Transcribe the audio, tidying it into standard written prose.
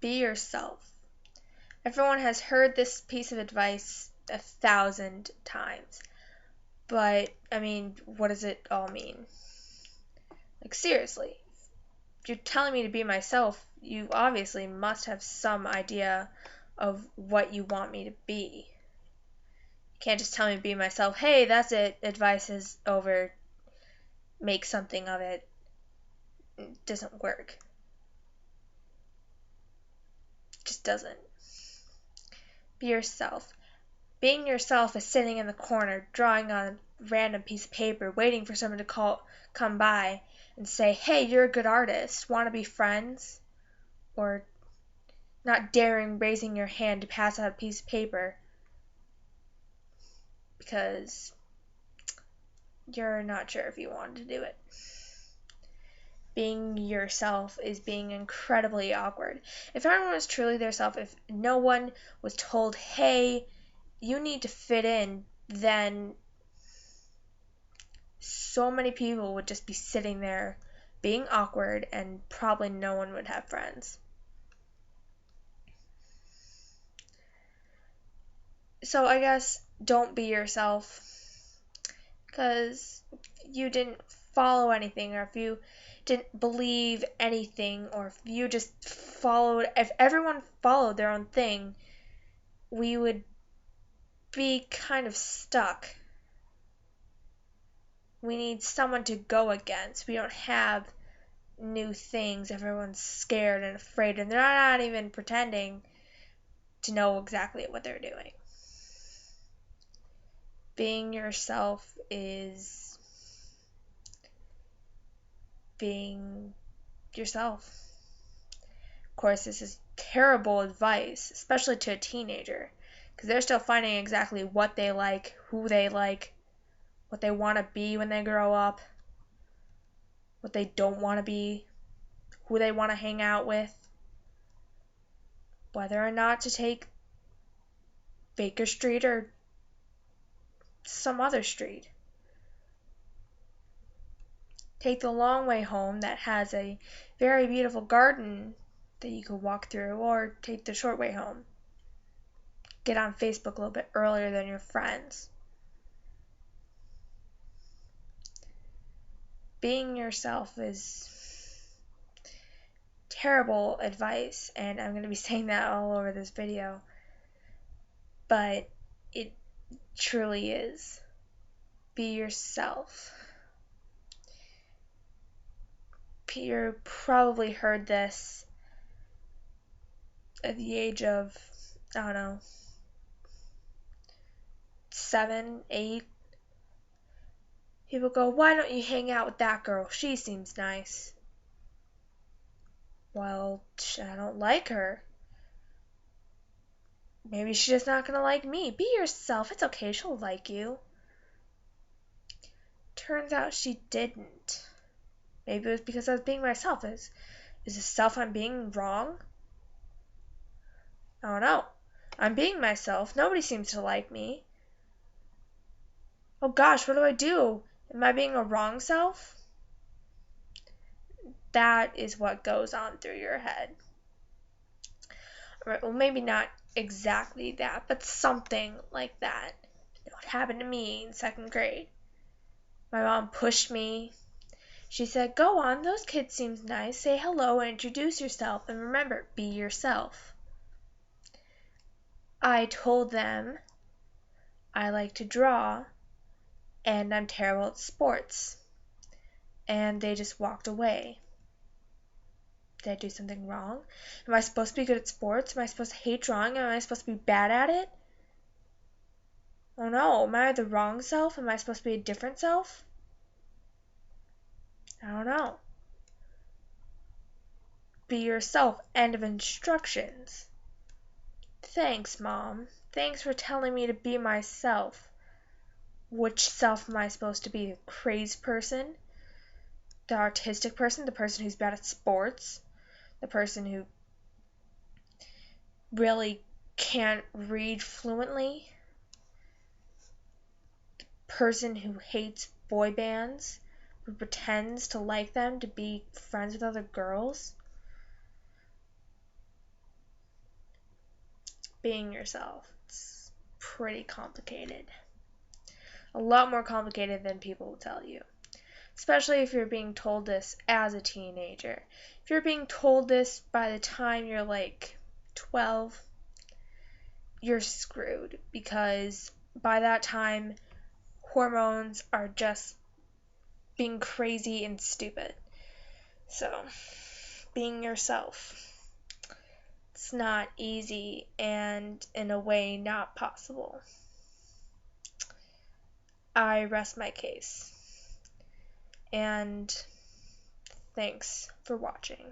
Be yourself. Everyone has heard this piece of advice 1,000 times. But, I mean, what does it all mean? Like, seriously. If you're telling me to be myself, you obviously must have some idea of what you want me to be. You can't just tell me to be myself. Hey, that's it. Advice is over. Make something of it. It doesn't work. It just doesn't. Be yourself. Being yourself is sitting in the corner, drawing on a random piece of paper, waiting for someone to come by and say, hey, you're a good artist. Want to be friends? Or not daring raising your hand to pass out a piece of paper because you're not sure if you want to do it. Being yourself is being incredibly awkward. If everyone was truly their self, if no one was told, hey, you need to fit in, then so many people would just be sitting there being awkward and probably no one would have friends. So I guess don't be yourself, because if you didn't follow anything, or if you didn't believe anything, or if you just if everyone followed their own thing, we would be kind of stuck. We need someone to go against. We don't have new things. Everyone's scared and afraid, and they're not even pretending to know exactly what they're doing. Being yourself is being yourself. Of course, this is terrible advice, especially to a teenager, because they're still finding exactly what they like, who they like, what they want to be when they grow up, what they don't want to be, who they want to hang out with, whether or not to take Baker Street or some other street. Take the long way home that has a very beautiful garden that you could walk through, or take the short way home. Get on Facebook a little bit earlier than your friends. Being yourself is terrible advice, and I'm going to be saying that all over this video, but it truly is. Be yourself. You probably heard this at the age of, I don't know, 7, 8. People go, why don't you hang out with that girl? She seems nice. Well, I don't like her. Maybe she's just not going to like me. Be yourself. It's okay. She'll like you. Turns out she didn't. Maybe it was because I was being myself. Is the self I'm being wrong? I don't know. I'm being myself. Nobody seems to like me. Oh gosh, what do I do? Am I being a wrong self? That is what goes on through your head. Alright, well, maybe not exactly that, but something like that. What happened to me in 2nd grade? My mom pushed me. She said, go on, those kids seem nice. Say hello and introduce yourself. And remember, be yourself. I told them I like to draw and I'm terrible at sports. And they just walked away. Did I do something wrong? Am I supposed to be good at sports? Am I supposed to hate drawing? Am I supposed to be bad at it? Oh no, am I the wrong self? Am I supposed to be a different self? I don't know. Be yourself. End of instructions. Thanks, Mom. Thanks for telling me to be myself. Which self am I supposed to be? The crazed person? The artistic person? The person who's bad at sports? The person who really can't read fluently? The person who hates boy bands? Who pretends to like them to be friends with other girls? being yourself. It's pretty complicated. A lot more complicated than people will tell you. Especially if you're being told this as a teenager. If you're being told this by the time you're like 12, you're screwed, because by that time hormones are just being crazy and stupid. So, being yourself, it's not easy, and in a way not possible. I rest my case. And thanks for watching.